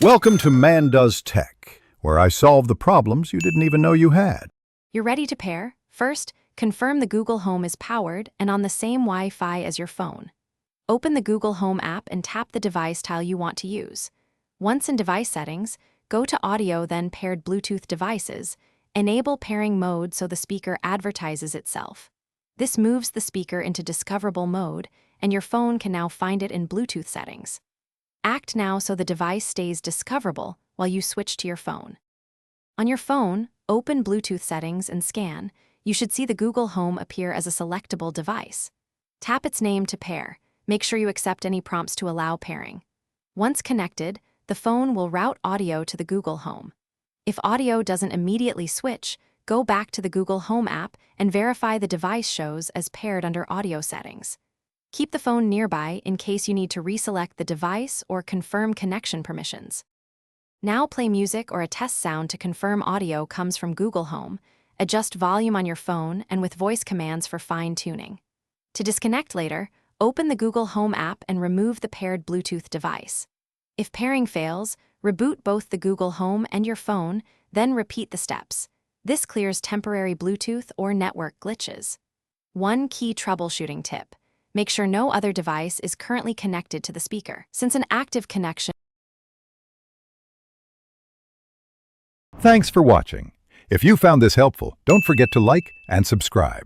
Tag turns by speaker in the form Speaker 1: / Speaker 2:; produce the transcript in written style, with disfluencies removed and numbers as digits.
Speaker 1: Welcome to Man Does Tech, where I solve the problems you didn't even know you had.
Speaker 2: You're ready to pair? First, confirm the Google Home is powered and on the same Wi-Fi as your phone. Open the Google Home app and tap the device tile you want to use. Once in device settings, go to Audio, then Paired Bluetooth Devices. Enable pairing mode so the speaker advertises itself. This moves the speaker into discoverable mode, and your phone can now find it in Bluetooth settings. Act now so the device stays discoverable while you switch to your phone. On your phone, open Bluetooth settings and scan. You should see the Google Home appear as a selectable device. Tap its name to pair. Make sure you accept any prompts to allow pairing. Once connected, the phone will route audio to the Google Home. If audio doesn't immediately switch, go back to the Google Home app and verify the device shows as paired under audio settings. Keep the phone nearby in case you need to reselect the device or confirm connection permissions. Now play music or a test sound to confirm audio comes from Google Home. Adjust volume on your phone and with voice commands for fine-tuning. To disconnect later, open the Google Home app and remove the paired Bluetooth device. If pairing fails, reboot both the Google Home and your phone, then repeat the steps. This clears temporary Bluetooth or network glitches. One key troubleshooting tip: make sure no other device is currently connected to the speaker, since an active connection.
Speaker 1: Thanks for watching. If you found this helpful, don't forget to like and subscribe.